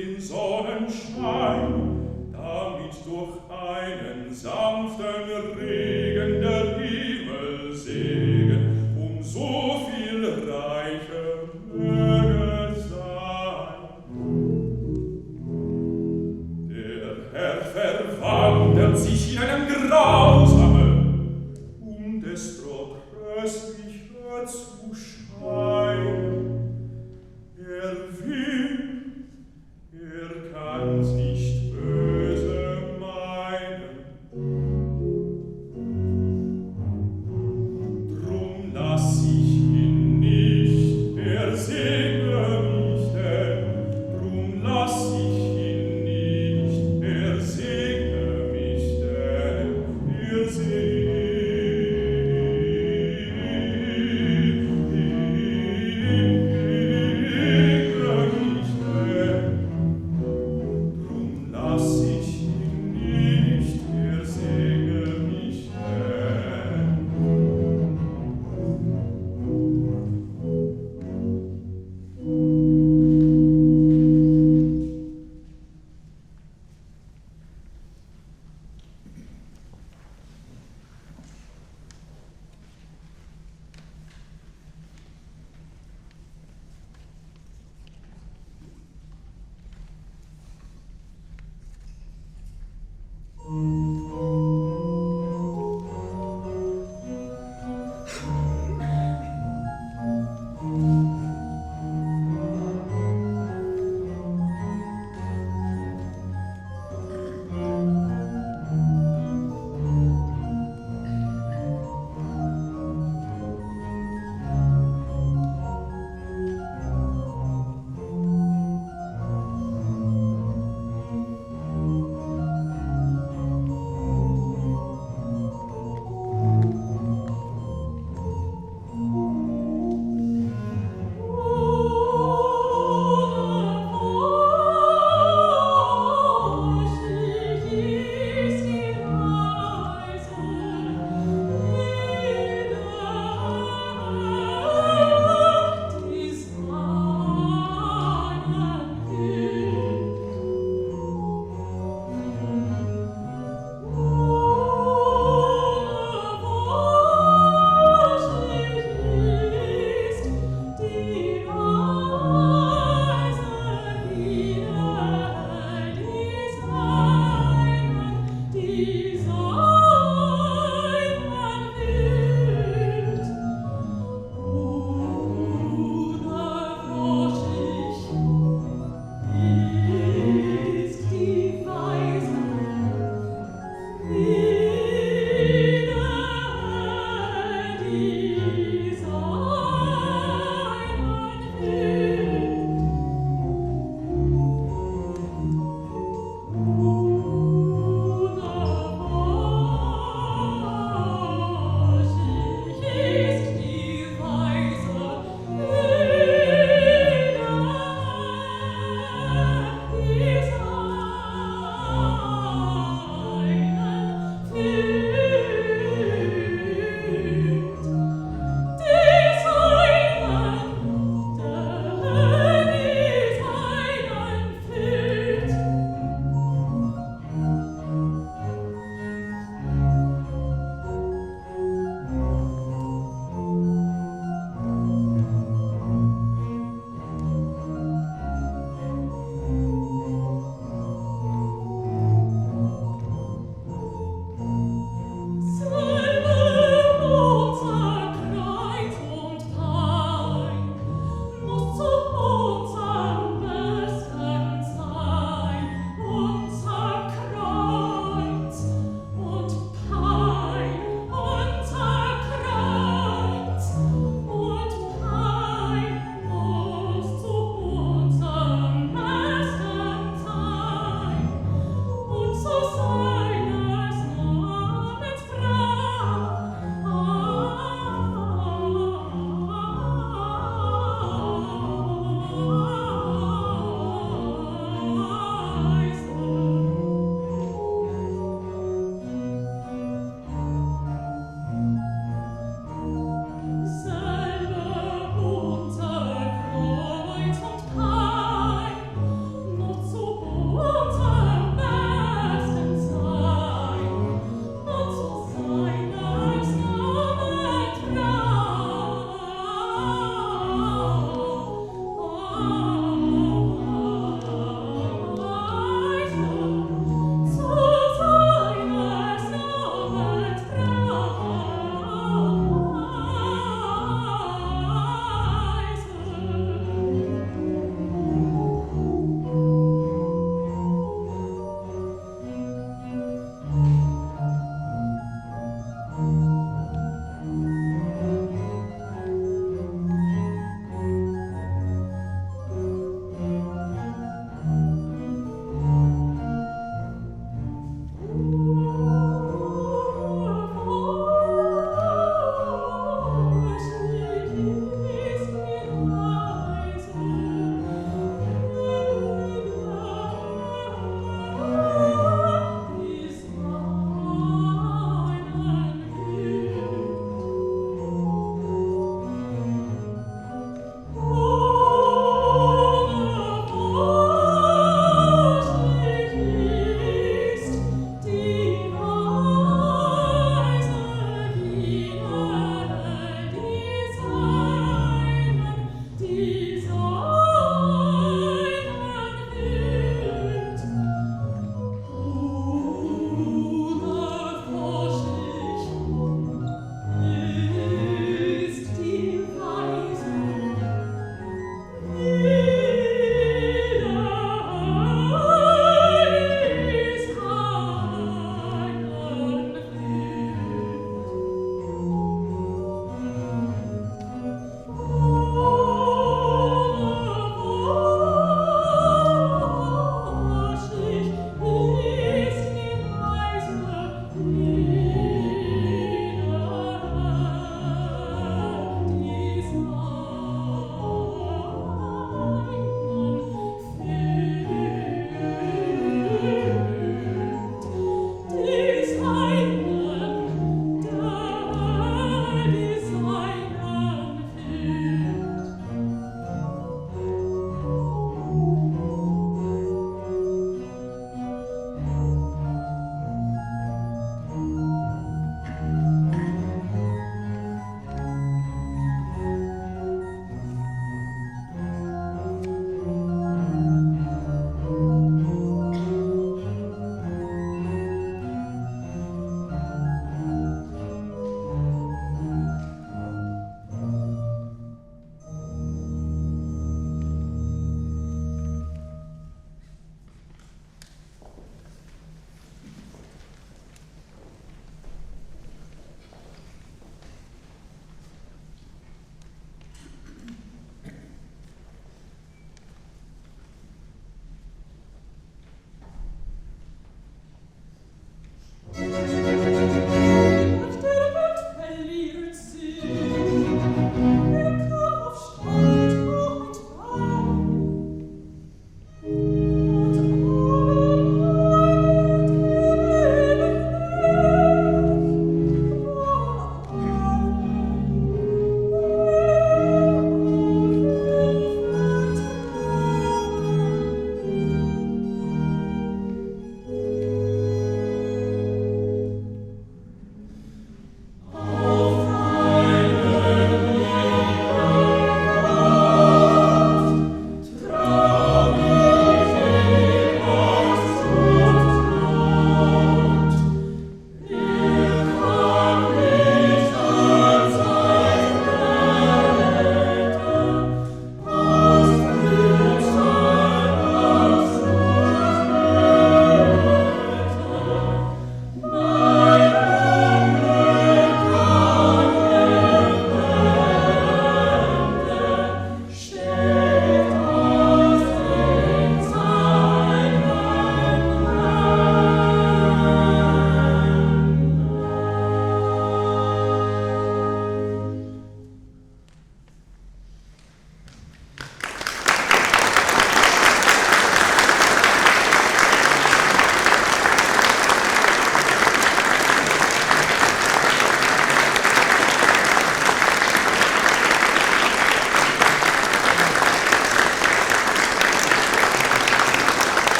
den Sonnenschein, damit durch einen sanften Regen der Himmel Segen so viel reicher möge sein. Der Herr verwandelt sich in einen Grausamen, es tröstlicher zu scheinen. Er will, er kann's nicht böse meinen.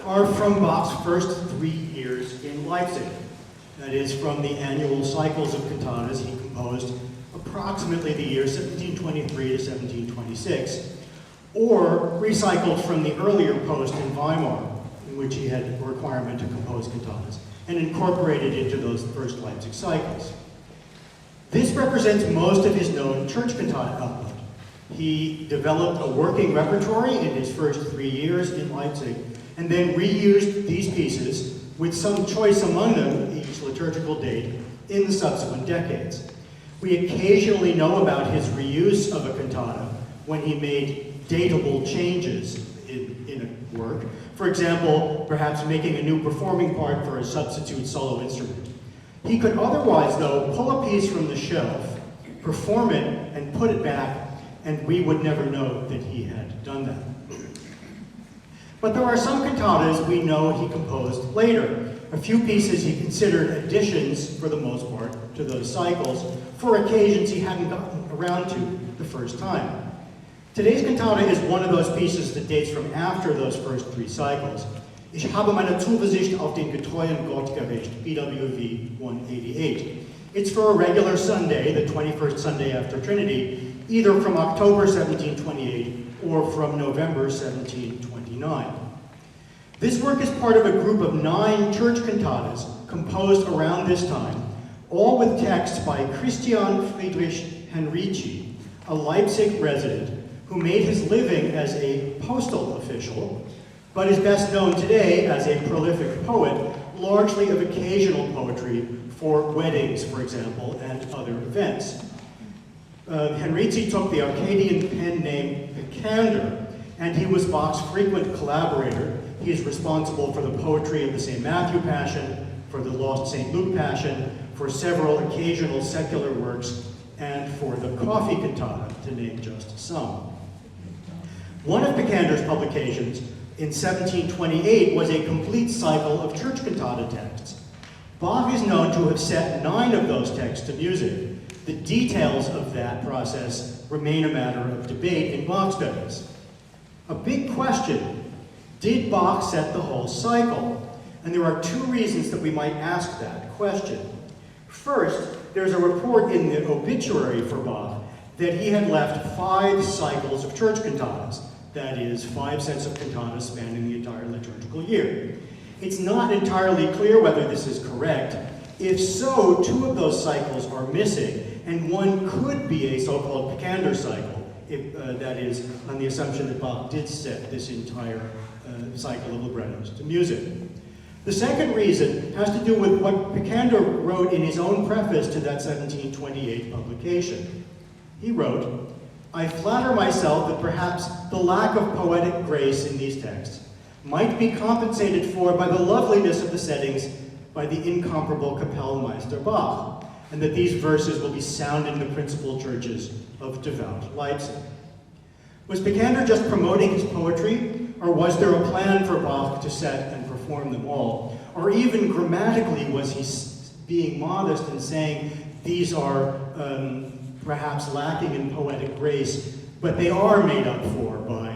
are from Bach's first 3 years in Leipzig. That is, from the annual cycles of cantatas he composed approximately the year 1723 to 1726, or recycled from the earlier post in Weimar, in which he had a requirement to compose cantatas, and incorporated into those first Leipzig cycles. This represents most of his known church cantata output. He developed a working repertory in his first 3 years in Leipzig, and then reused these pieces, with some choice among them, each liturgical date, in the subsequent decades. We occasionally know about his reuse of a cantata when he made datable changes in a work. For example, perhaps making a new performing part for a substitute solo instrument. He could otherwise, though, pull a piece from the shelf, perform it, and put it back, and we would never know that he had done that. But there are some cantatas we know he composed later. A few pieces he considered additions, for the most part, to those cycles, for occasions he hadn't gotten around to the first time. Today's cantata is one of those pieces that dates from after those first 3 cycles. Ich habe meine Zuversicht auf den getreuen Gott gericht, BWV 188. It's for a regular Sunday, the 21st Sunday after Trinity, either from October 1728 or from November 1729. This work is part of a group of 9 church cantatas composed around this time, all with texts by Christian Friedrich Henrici, a Leipzig resident who made his living as a postal official, but is best known today as a prolific poet, largely of occasional poetry for weddings, for example, and other events. Henrici took the Arcadian pen name Picander, and he was Bach's frequent collaborator. He is responsible for the poetry of the St. Matthew Passion, for the Lost St. Luke Passion, for several occasional secular works, and for the Coffee Cantata, to name just some. One of Picander's publications in 1728 was a complete cycle of church cantata texts. Bach is known to have set 9 of those texts to music. The details of that process remain a matter of debate in Bach studies. A big question: did Bach set the whole cycle? And there are 2 reasons that we might ask that question. First, there's a report in the obituary for Bach that he had left 5 cycles of church cantatas, that is, 5 sets of cantatas spanning the entire liturgical year. It's not entirely clear whether this is correct. If so, 2 of those cycles are missing, and one could be a so-called Picander cycle, if, that is, on the assumption that Bach did set this entire cycle of librettos to music. The second reason has to do with what Picander wrote in his own preface to that 1728 publication. He wrote, "I flatter myself that perhaps the lack of poetic grace in these texts might be compensated for by the loveliness of the settings by the incomparable Kapellmeister Bach, and that these verses will be sound in the principal churches of devout Leipzig." Was Picander just promoting his poetry, or was there a plan for Bach to set and perform them all? Or even grammatically, was he being modest and saying these are perhaps lacking in poetic grace, but they are made up for by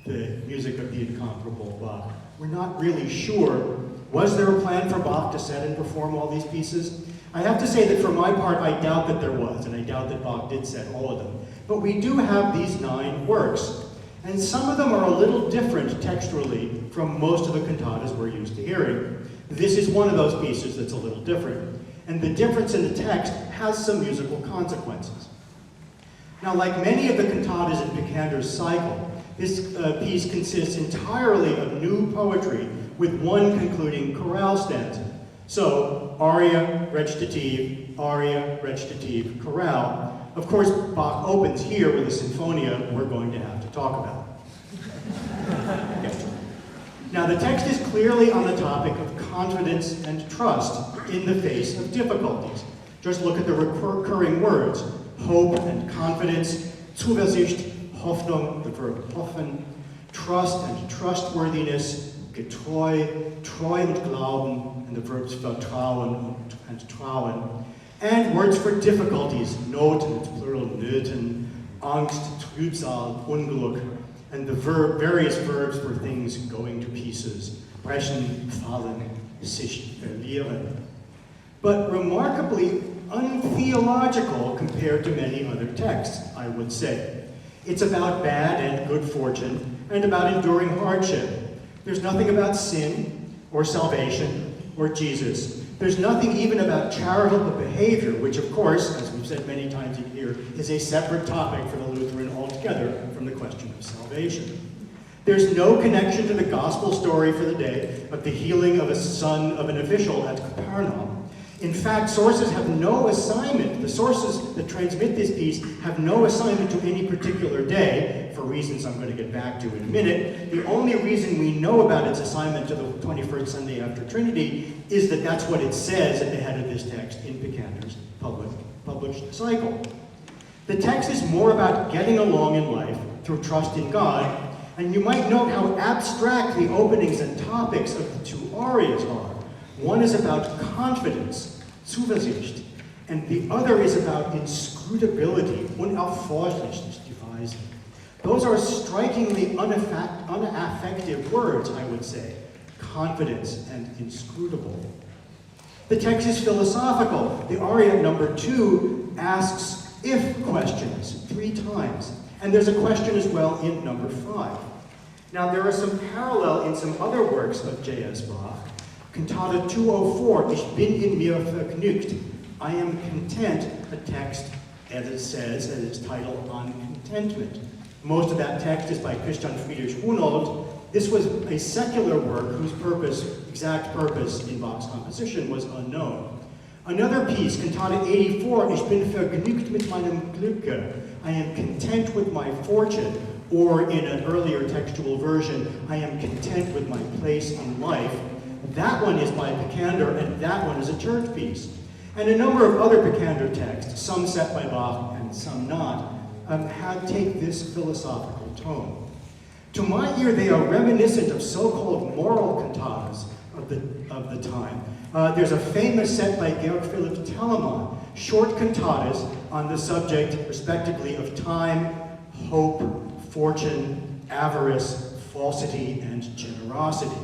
the music of the incomparable Bach? We're not really sure. Was there a plan for Bach to set and perform all these pieces? I have to say that for my part, I doubt that there was, and I doubt that Bach did set all of them. But we do have these 9 works, and some of them are a little different textually from most of the cantatas we're used to hearing. This is one of those pieces that's a little different, and the difference in the text has some musical consequences. Now, like many of the cantatas in Picander's cycle, this piece consists entirely of new poetry with one concluding chorale stanza. So, aria, recitative, chorale. Of course, Bach opens here with a sinfonia we're going to have to talk about. Okay. Now, the text is clearly on the topic of confidence and trust in the face of difficulties. Just look at the recurring words: hope and confidence, Zuversicht, Hoffnung, the verb hoffen, trust and trustworthiness, getreu, treu und glauben, and the verbs vertrauen and trauen, and words for difficulties, Not, and it's plural, Nöten, Angst, Trübsal, Unglück, and the various verbs for things going to pieces, brechen, fallen, sich verlieren. But remarkably untheological compared to many other texts, I would say. It's about bad and good fortune, and about enduring hardship. There's nothing about sin, or salvation, or Jesus. There's nothing even about charitable behavior, which of course, as we've said many times here, is a separate topic for the Lutheran altogether from the question of salvation. There's no connection to the gospel story for the day of the healing of a son of an official at Capernaum. In fact, sources have no assignment. The sources that transmit this piece have no assignment to any particular day, for reasons I'm going to get back to in a minute. The only reason we know about its assignment to the 21st Sunday after Trinity is that that's what it says at the head of this text in Picander's published cycle. The text is more about getting along in life through trust in God, and you might note how abstract the openings and topics of the two arias are. One is about confidence, Zuversicht, and the other is about inscrutability, Unaufforderlichkeit. Those are strikingly unaffective words, I would say, confidence and inscrutable. The text is philosophical. The aria number 2 asks if questions 3 times, and there's a question as well in number 5. Now there are some parallel in some other works of J.S. Bach. Cantata 204, Ich bin in mir vergnügt, I am content, a text, as it says, as its title, on contentment. Most of that text is by Christian Friedrich Hunold. This was a secular work whose exact purpose in Bach's composition was unknown. Another piece, Cantata 84, Ich bin vergnügt mit meinem Glücke, I am content with my fortune, or in an earlier textual version, I am content with my place in life. That one is by Picander, and that one is a church piece. And a number of other Picander texts, some set by Bach and some not, take this philosophical tone. To my ear, they are reminiscent of so-called moral cantatas of the time. There's a famous set by Georg Philipp Telemann, short cantatas on the subject, respectively, of time, hope, fortune, avarice, falsity, and generosity.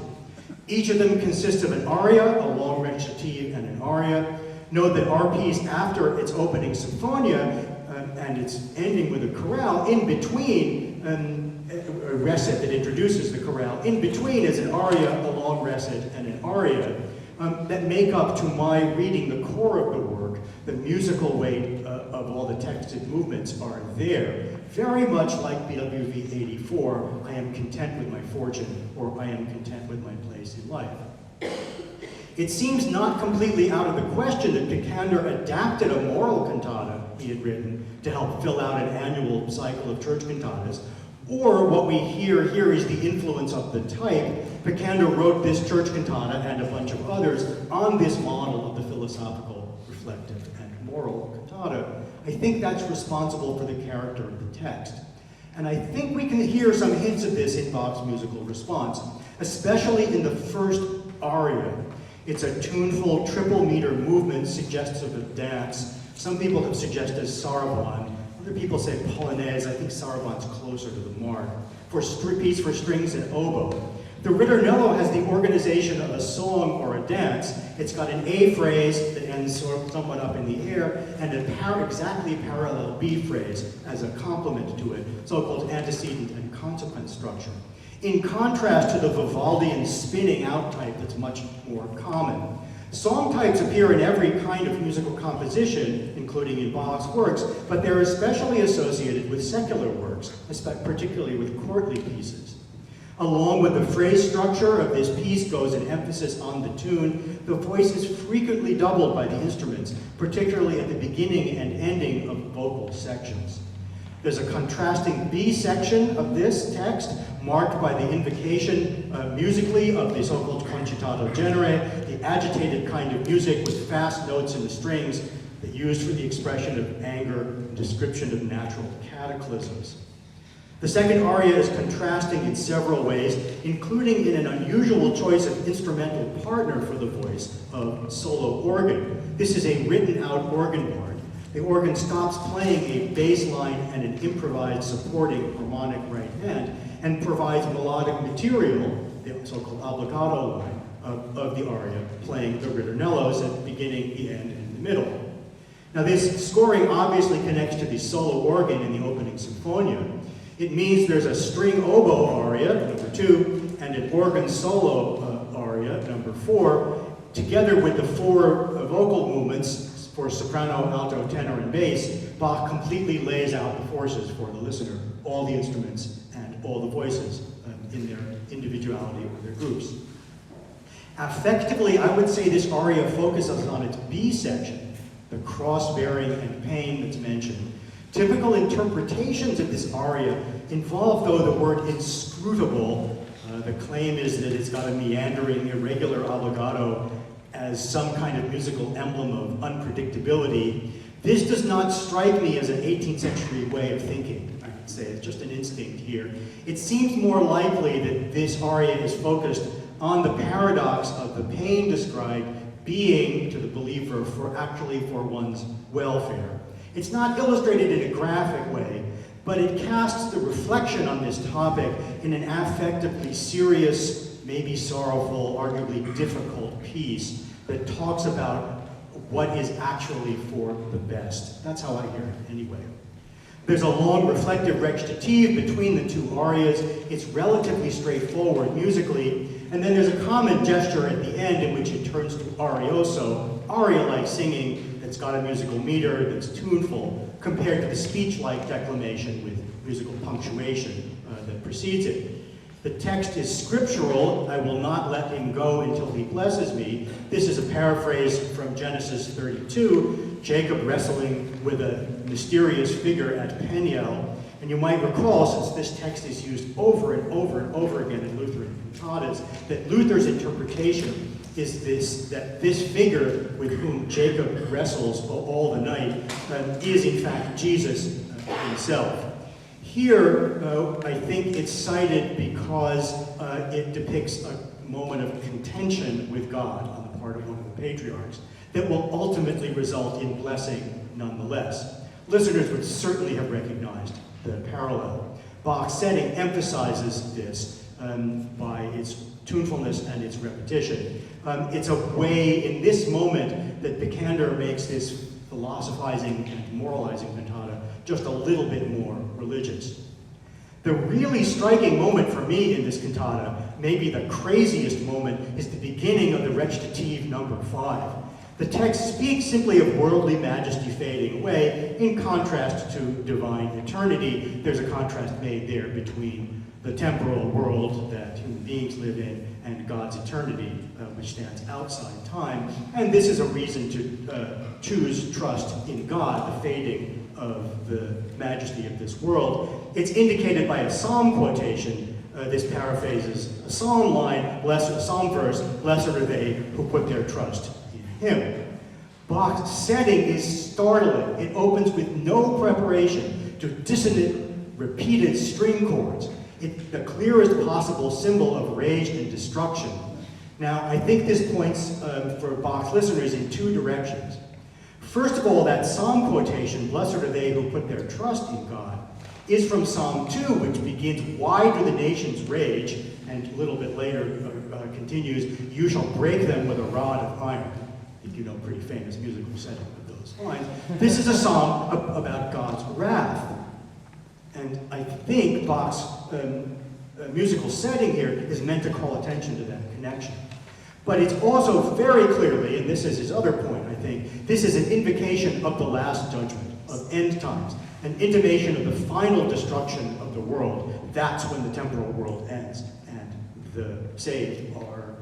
Each of them consists of an aria, a long recitative, and an aria. Note that our piece, after its opening symphonia and its ending with a chorale, in between, a recit that introduces the chorale, in between is an aria, a long recit, and an aria that make up, to my reading, the core of the work. The musical weight of all the texted movements are there. Very much like BWV 84, I am content with my fortune, or I am content with my place in life. It seems not completely out of the question that Picander adapted a moral cantata he had written to help fill out an annual cycle of church cantatas, or what we hear here is the influence of the type. Picander wrote this church cantata and a bunch of others on this model of the philosophical, reflective, and moral cantata. I think that's responsible for the character of the text. And I think we can hear some hints of this in Bach's musical response, especially in the first aria. It's a tuneful triple meter movement suggestive of dance. Some people have suggested saraband. Other people say polonaise. I think saraband's closer to the mark. For piece for strings and oboe. The ritornello has the organization of a song or a dance. It's got an A phrase that ends somewhat up in the air, and a exactly parallel B phrase as a complement to it, so-called antecedent and consequent structure. In contrast to the Vivaldian spinning out type that's much more common. Song types appear in every kind of musical composition, including in Bach's works, but they're especially associated with secular works, particularly with courtly pieces. Along with the phrase structure of this piece goes an emphasis on the tune. The voice is frequently doubled by the instruments, particularly at the beginning and ending of vocal sections. There's a contrasting B section of this text, marked by the invocation musically of the so-called concitato genere, the agitated kind of music with fast notes in the strings that used for the expression of anger and description of natural cataclysms. The second aria is contrasting in several ways, including in an unusual choice of instrumental partner for the voice of solo organ. This is a written-out organ part. The organ stops playing a bass line and an improvised supporting harmonic right hand and provides melodic material, the so-called obbligato line of the aria, playing the ritornellos at the beginning, the end, and the middle. Now this scoring obviously connects to the solo organ in the opening symphonia. It means there's a string oboe aria, number 2, and an organ solo aria, number 4, together with the 4 vocal movements for soprano, alto, tenor, and bass. Bach completely lays out the forces for the listener, all the instruments and all the voices in their individuality or their groups. Affectively, I would say this aria focuses on its B section, the cross-bearing and pain that's mentioned. Typical interpretations of this aria involve, though, the word inscrutable. The claim is that it's got a meandering, irregular obbligato as some kind of musical emblem of unpredictability. This does not strike me as an 18th century way of thinking, I could say. It's just an instinct here. It seems more likely that this aria is focused on the paradox of the pain described being, to the believer, for one's welfare. It's not illustrated in a graphic way, but it casts the reflection on this topic in an affectively serious, maybe sorrowful, arguably difficult piece that talks about what is actually for the best. That's how I hear it anyway. There's a long reflective recitative between the two arias. It's relatively straightforward musically, and then there's a common gesture at the end in which it turns to arioso, aria-like singing that's got a musical meter, that's tuneful, compared to the speech-like declamation with musical punctuation that precedes it. The text is scriptural. I will not let him go until he blesses me. This is a paraphrase from Genesis 32, Jacob wrestling with a mysterious figure at Peniel. And you might recall, since this text is used over and over and over again in Lutheran cantatas, that Luther's interpretation is that this figure with whom Jacob wrestles all the night is in fact Jesus himself. Here, I think it's cited because it depicts a moment of contention with God on the part of one of the patriarchs that will ultimately result in blessing nonetheless. Listeners would certainly have recognized the parallel. Bach's setting emphasizes this by its tunefulness and its repetition. It's a way in this moment that Beckemeyer makes this philosophizing and moralizing cantata just a little bit more religious. The really striking moment for me in this cantata, maybe the craziest moment, is the beginning of the recitative number 5. The text speaks simply of worldly majesty fading away in contrast to divine eternity. There's a contrast made there between the temporal world that human beings live in and God's eternity, which stands outside time. And this is a reason to choose trust in God, the fading of the majesty of this world. It's indicated by a psalm quotation. This paraphrases a psalm line, a psalm verse, blessed are they who put their trust in him. Bach's setting is startling. It opens with no preparation to dissonant, repeated string chords. It's the clearest possible symbol of rage and destruction. Now, I think this points for Bach's listeners in two directions. First of all, that psalm quotation, blessed are they who put their trust in God, is from Psalm 2, which begins, why do the nations rage? And a little bit later continues, you shall break them with a rod of iron. I think you know, pretty famous musical setting of those lines. This is a psalm about God's wrath. And I think Bach's musical setting here is meant to call attention to that connection. But it's also very clearly, and this is his other point, I think, this is an invocation of the last judgment, of end times, an intimation of the final destruction of the world. That's when the temporal world ends, and the saved are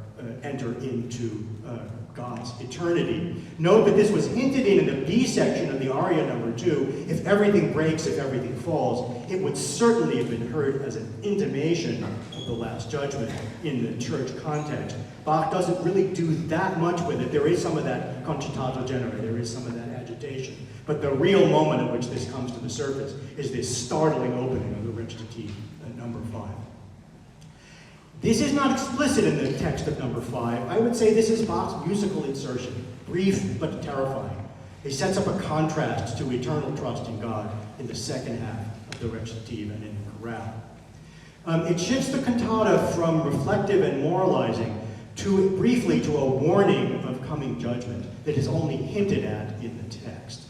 enter into God's eternity. Note that this was hinted in the B section of the aria number 2. If everything breaks, if everything falls, it would certainly have been heard as an intimation of the last judgment in the church context. Bach doesn't really do that much with it. There is some of that concitato genere, there is some of that agitation. But the real moment at which this comes to the surface is this startling opening of the recitative at number 5. This is not explicit in the text of number 5. I would say this is Bach's musical insertion, brief but terrifying. He sets up a contrast to eternal trust in God in the second half of the recitative and in the chorale. It shifts the cantata from reflective and moralizing briefly to a warning of coming judgment that is only hinted at in the text.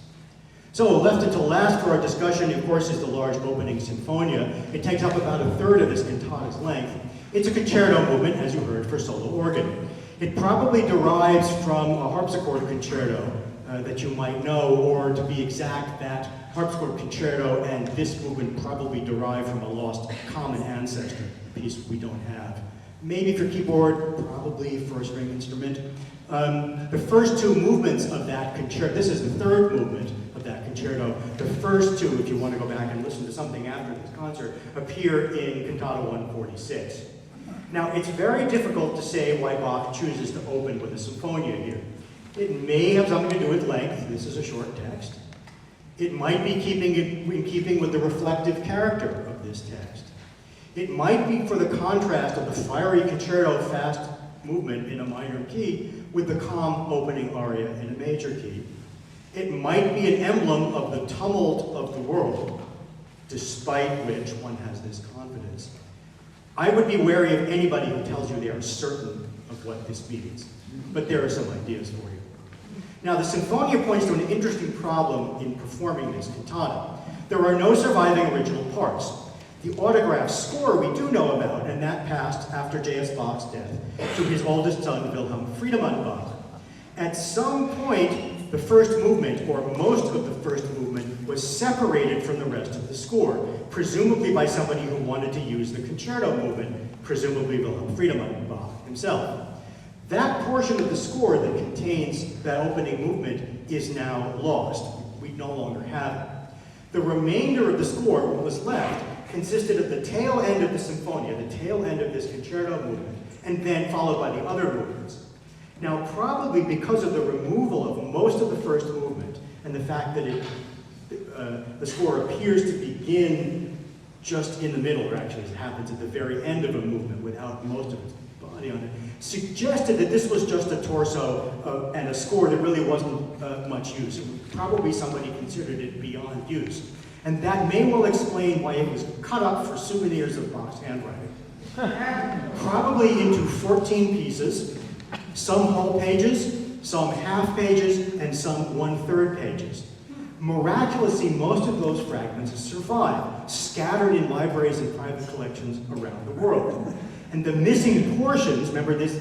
So left until last for our discussion, of course, is the large opening sinfonia. It takes up about a third of this cantata's length. It's a concerto movement, as you heard, for solo organ. It probably derives from a harpsichord concerto that you might know, or to be exact, that harpsichord concerto and this movement probably derive from a lost common ancestor, a piece we don't have. Maybe for keyboard, probably for a string instrument. The first two movements of that concerto, this is the third movement of that concerto. The first two, if you want to go back and listen to something after this concert, appear in Cantata 146. Now, it's very difficult to say why Bach chooses to open with a sinfonia here. It may have something to do with length. This is a short text. It might be in keeping with the reflective character of this text. It might be for the contrast of the fiery concerto fast movement in a minor key with the calm opening aria in a major key. It might be an emblem of the tumult of the world, despite which one has this confidence. I would be wary of anybody who tells you they are certain of what this means, but there are some ideas for you. Now, the Sinfonia points to an interesting problem in performing this cantata. There are no surviving original parts. The autograph score we do know about, and that passed after J.S. Bach's death to his oldest son, Wilhelm Friedemann Bach. At some point, the first movement, or most of the first movement, was separated from the rest of the score, presumably by somebody who wanted to use the concerto movement, presumably Wilhelm Friedemann Bach himself. That portion of the score that contains that opening movement is now lost. We no longer have it. The remainder of the score, what was left, consisted of the tail end of the sinfonia, the tail end of this concerto movement, and then followed by the other movements. Now, probably because of the removal of most of the first movement and the fact that the score appears to begin just in the middle, or actually it happens at the very end of a movement without most of its body on it, suggested that this was just a torso and a score that really wasn't much use. Probably somebody considered it beyond use. And that may well explain why it was cut up for souvenirs of Bach's handwriting. Probably into 14 pieces, some whole pages, some half pages, and some 1/3 pages. Miraculously, most of those fragments survive, scattered in libraries and private collections around the world. And the missing portions, remember this,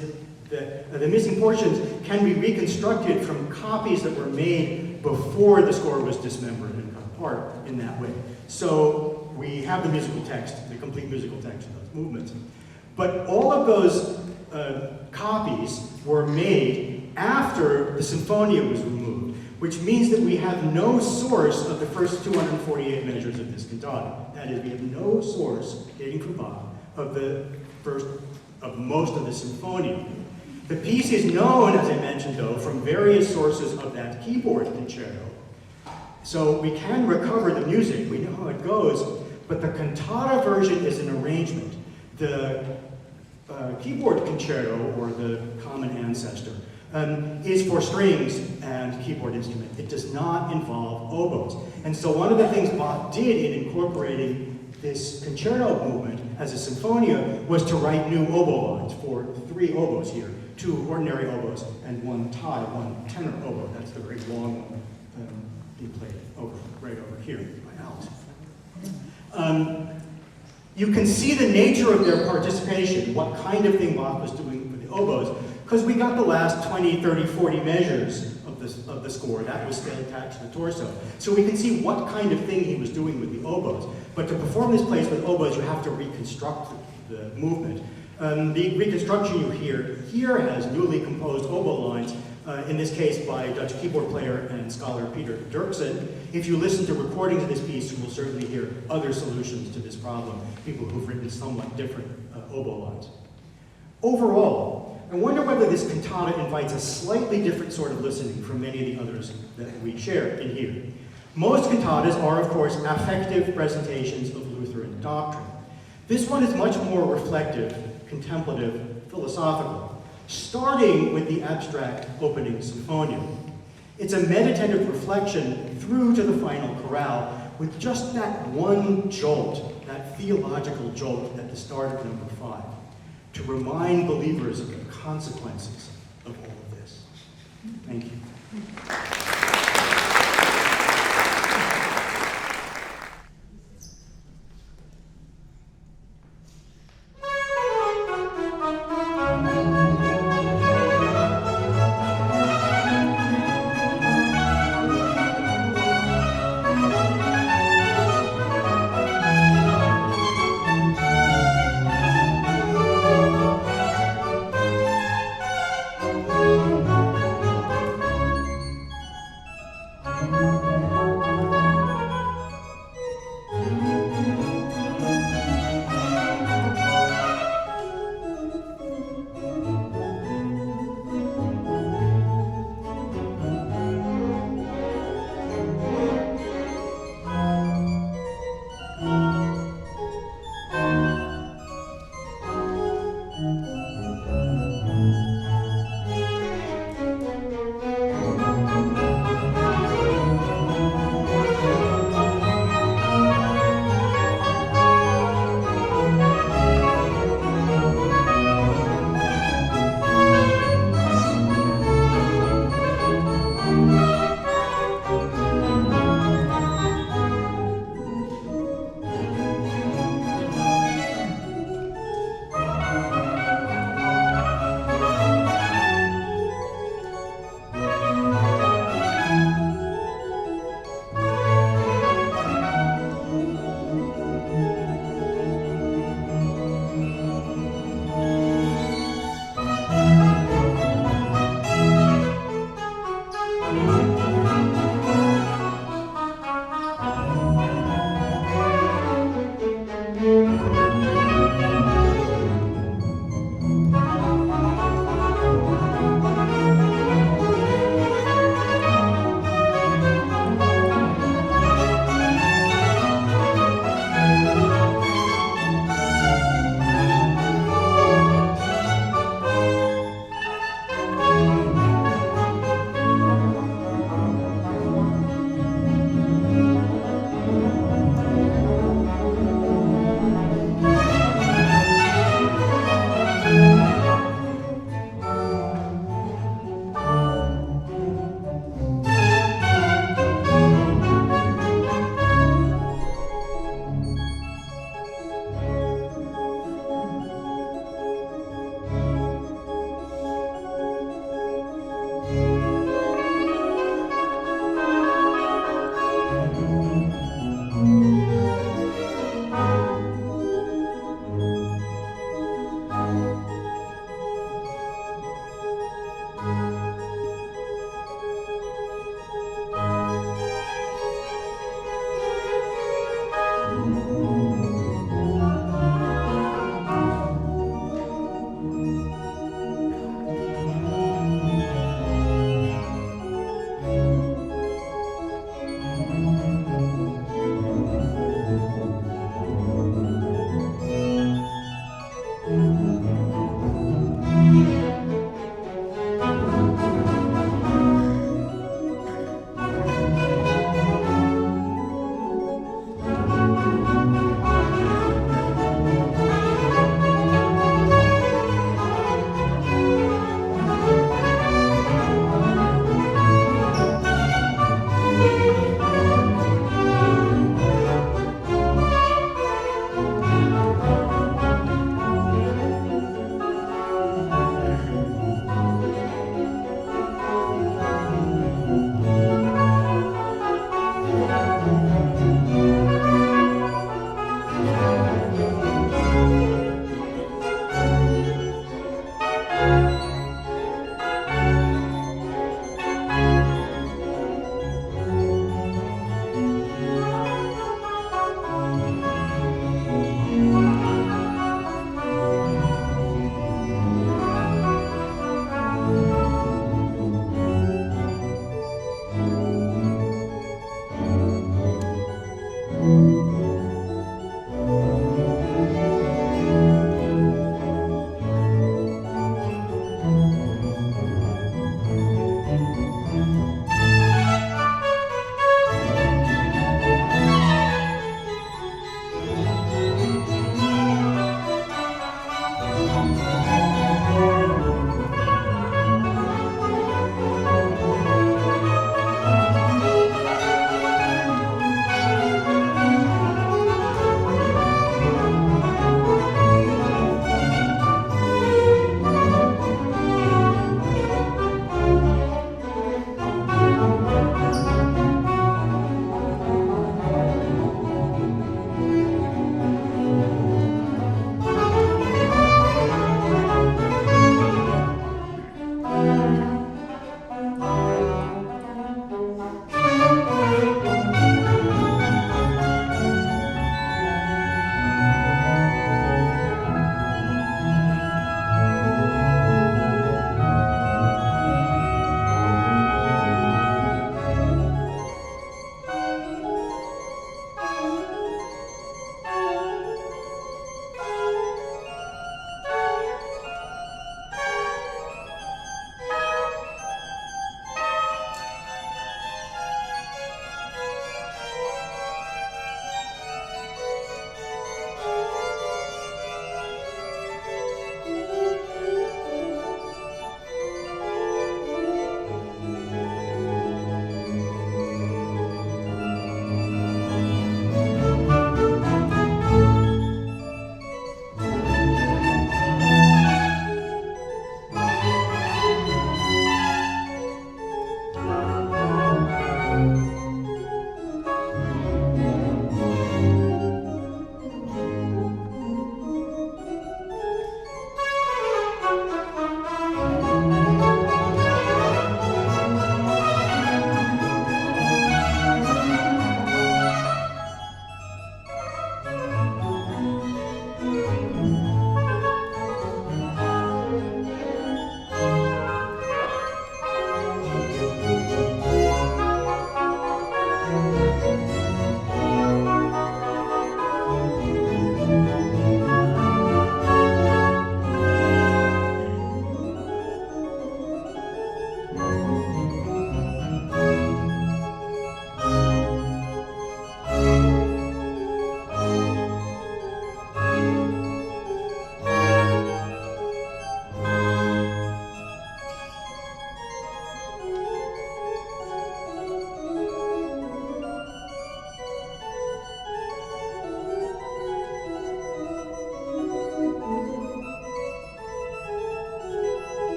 the missing portions can be reconstructed from copies that were made before the score was dismembered and cut apart in that way. So we have the musical text, the complete musical text of those movements. But all of those copies were made after the Sinfonia was removed, which means that we have no source of the first 248 measures of this cantata. That is, we have no source dating from Bach of most of the Sinfonia. The piece is known, as I mentioned, though, from various sources of that keyboard concerto. So we can recover the music, we know how it goes, but the cantata version is an arrangement. The keyboard concerto, or the common ancestor, is for strings and keyboard instrument. It does not involve oboes. And so one of the things Bach did in incorporating this concerto movement as a sinfonia was to write new oboe lines for 3 oboes here, 2 ordinary oboes and 1 tie, 1 tenor oboe. That's the very long one being played right over here by Alice. You can see the nature of their participation, what kind of thing Bach was doing with the oboes, because we got the last 20, 30, 40 measures of the score. That was still attached to the torso. So we can see what kind of thing he was doing with the oboes. But to perform this place with oboes, you have to reconstruct the movement. The reconstruction you hear here has newly composed oboe lines, in this case by Dutch keyboard player and scholar Peter Dirksen. If you listen to recordings of this piece, you will certainly hear other solutions to this problem, people who've written somewhat different oboe lines. Overall, I wonder whether this cantata invites a slightly different sort of listening from many of the others that we share in here. Most cantatas are, of course, affective presentations of Lutheran doctrine. This one is much more reflective, contemplative, philosophical, starting with the abstract opening sinfonia. It's a meditative reflection through to the final chorale with just that one jolt that theological jolt at the start of number 5, to remind believers of the consequences of all of this. Thank you.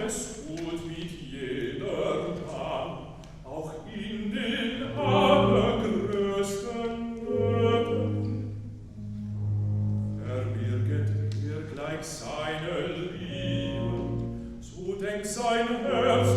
es tut mit jeder Mann, auch in den allergrößten Nöten. Verbirget er gleich seine Liebe, so denkt sein Herz